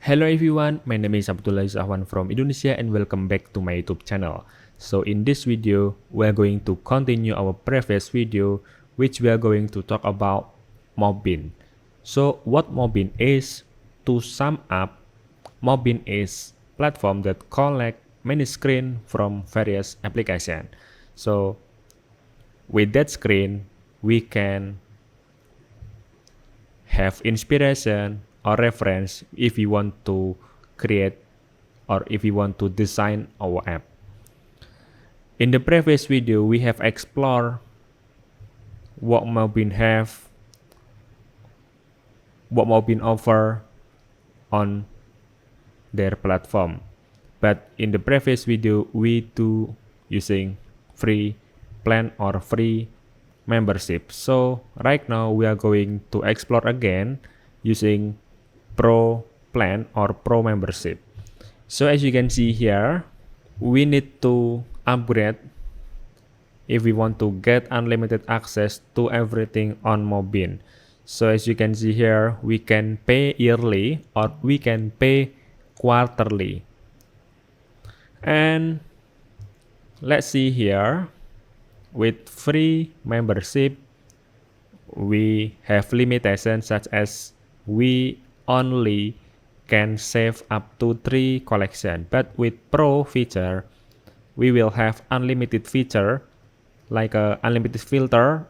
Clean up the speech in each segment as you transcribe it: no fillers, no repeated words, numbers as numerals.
Hello everyone, my name is Abdul Aziz Ahwan from Indonesia and welcome back to my YouTube channel. So in this video, we are going to continue our previous video which we are going to talk about Mobbin. So what Mobbin is, to sum up, Mobbin is platform that collect many screen from various applications. So with that screen, we can have inspiration or reference if you want to create or if you want to design our app. In the previous video, we have explored what Mobbin offer on their platform. But in the previous video, we do using free plan or free membership. So right now we are going to explore again using pro plan or pro membership. So as you can see here, we need to upgrade if we want to get unlimited access to everything on Mobbin. So as you can see here, we can pay yearly or we can pay quarterly. And let's see here, with free membership, we have limitations such as we only can save up to 3 collections. But with pro feature, we will have unlimited feature like a unlimited filter,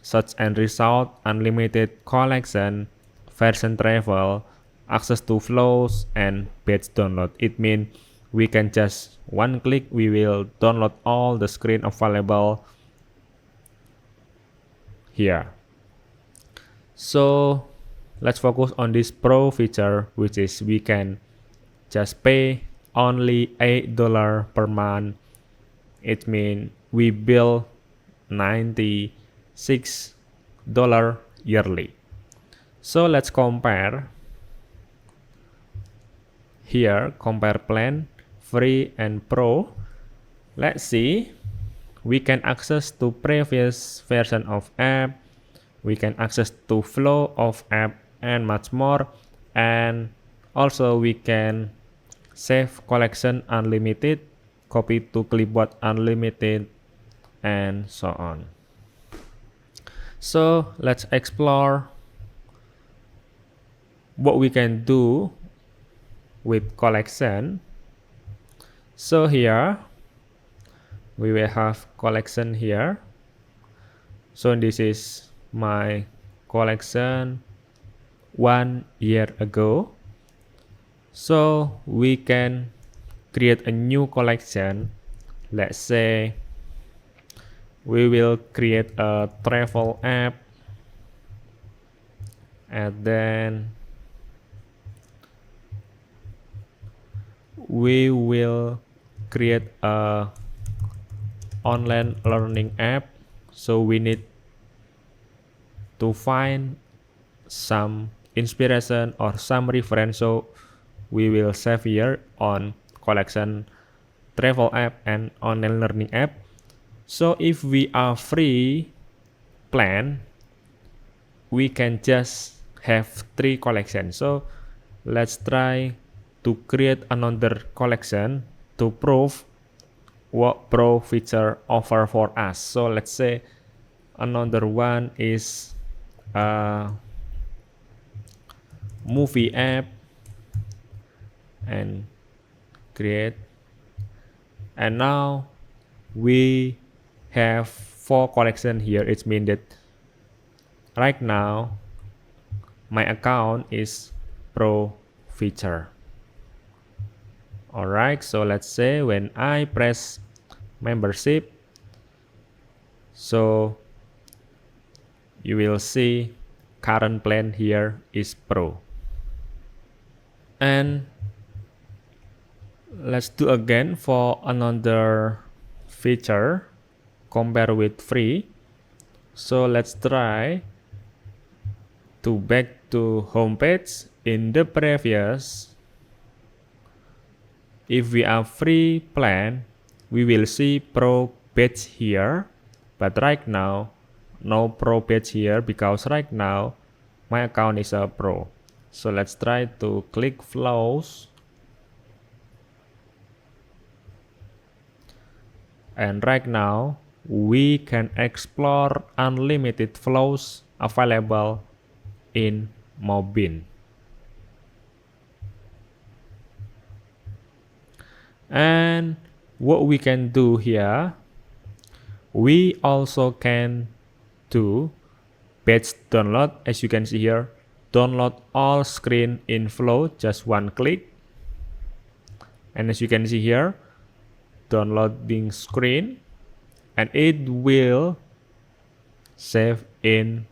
search and result, unlimited collection, version travel, access to flows, and batch download. It means we can just one click, we will download all the screen available here. So let's focus on this pro feature, which is we can just pay only $8 per month. It means we bill $96 yearly. So let's compare here, compare plan free and pro. Let's see, we can access to previous version of app, we can access to flow of app and much more, and also we can save collection unlimited, copy to clipboard unlimited, and so on. So let's explore what we can do with collection. So here we will have collection here. So this is my collection 1 year ago. So we can create a new collection. Let's say we will create a travel app, and then we will create a online learning app. So we need to find some inspiration or some reference, so we will save here on collection travel app and online learning app. So if we are free plan, we can just have 3 collections. So let's try to create another collection to prove what pro feature offer for us. So let's say another one is a movie app, and create, and now we have 4 collection here. It means that right now my account is pro feature. Alright, so let's say when I press membership, so you will see current plan here is pro. And let's do again for another feature, compare with free. So let's try to back to homepage. In the previous, if we are free plan, we will see pro page here, but right now no pro page here because right now my account is a pro. So let's try to click flows. And right now, we can explore unlimited flows available in Mobbin. And what we can do here, we also can do page download. As you can see here, download all screen in flow, just one click. And as you can see here, downloading screen, and it will save in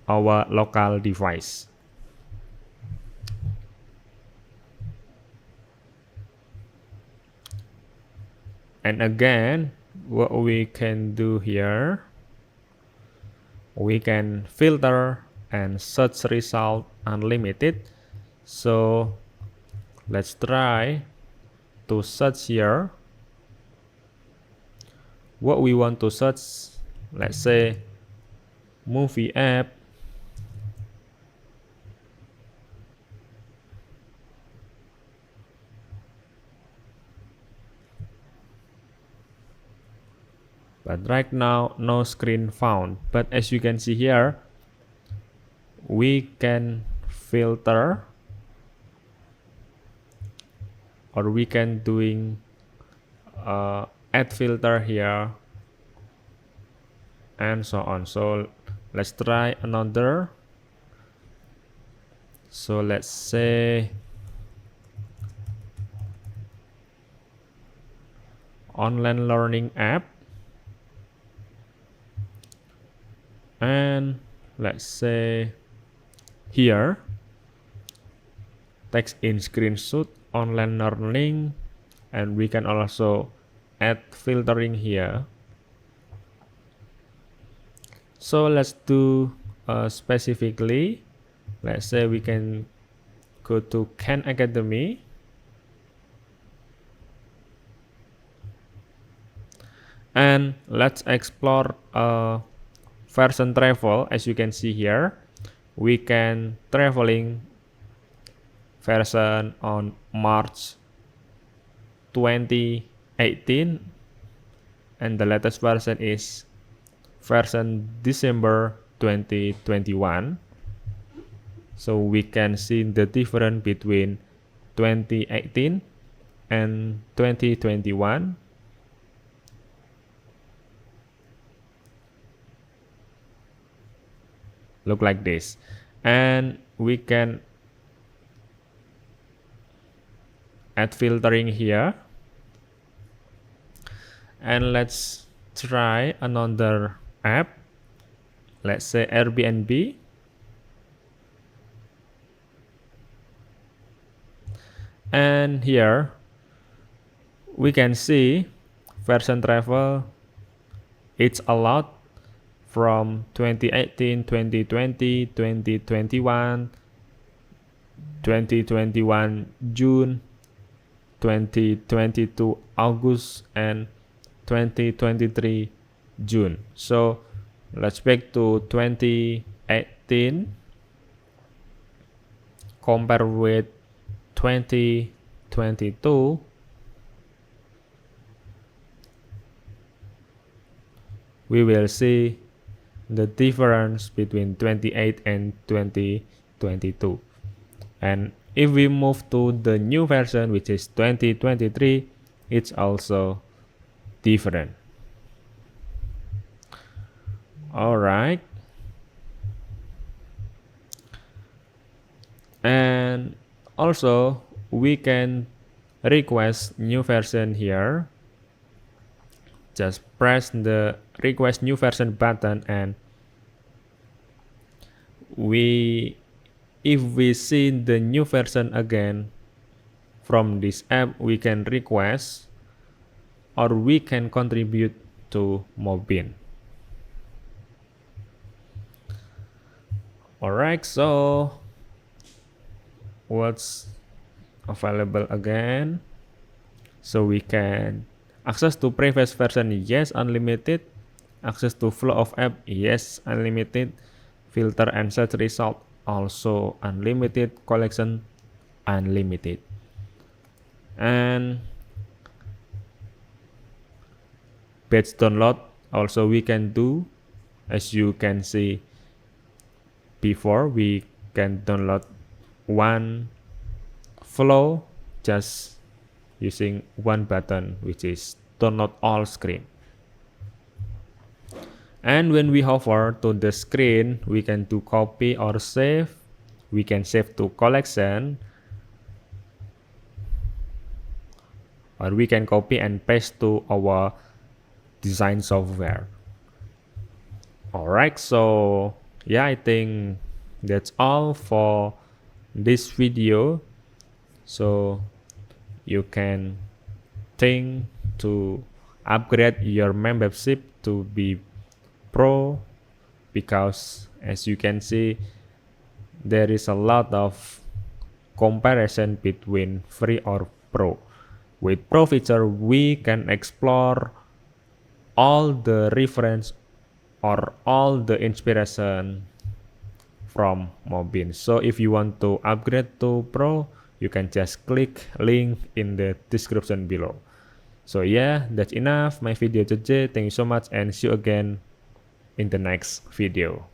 our local device. And again, what we can do here, we can filter and search result unlimited. So let's try to search here. What we want to search, let's say movie app. But right now, no screen found. But as you can see here, we can filter, or we can doing add filter here, and so on. So let's try another. So let's say online learning app. And let's say here, text in screenshot, online learning, and we can also add filtering here. So let's do specifically, let's say we can go to Khan Academy. And let's explore version travel. As you can see here, we can traveling version on March 2018, and the latest version is version December 2021. So we can see the difference between 2018 and 2021. Look like this, and we can add filtering here. And let's try another app, let's say Airbnb. And here we can see version travel, it's allowed from 2018, 2020, 2021, 2021 June, 2022 August, and 2023 June. So let's back to 2018 compare with 2022. We will see the difference between 28 and 2022. And if we move to the new version, which is 2023, it's also different. All right. And also we can request new version here. Just press the request new version button, and if we see the new version again from this app, we can request, or we can contribute to Mobbin. Alright, so what's available again? So we can access to previous version, yes, unlimited. Access to flow of app, yes, unlimited. Filter and search result, also unlimited, collection unlimited. And batch download also we can do. As you can see before, we can download one flow just using one button, which is download all screen. And when we hover to the screen, we can do copy or save. We can save to collection, or we can copy and paste to our design software. Alright, so yeah, I think that's all for this video. So you can think to upgrade your membership to be pro, because as you can see, there is a lot of comparison between free or pro. With pro feature, we can explore all the reference or all the inspiration from Mobbin. So if you want to upgrade to pro, you can just click link in the description below. So yeah, that's enough my video today. Thank you so much and see you again in the next video.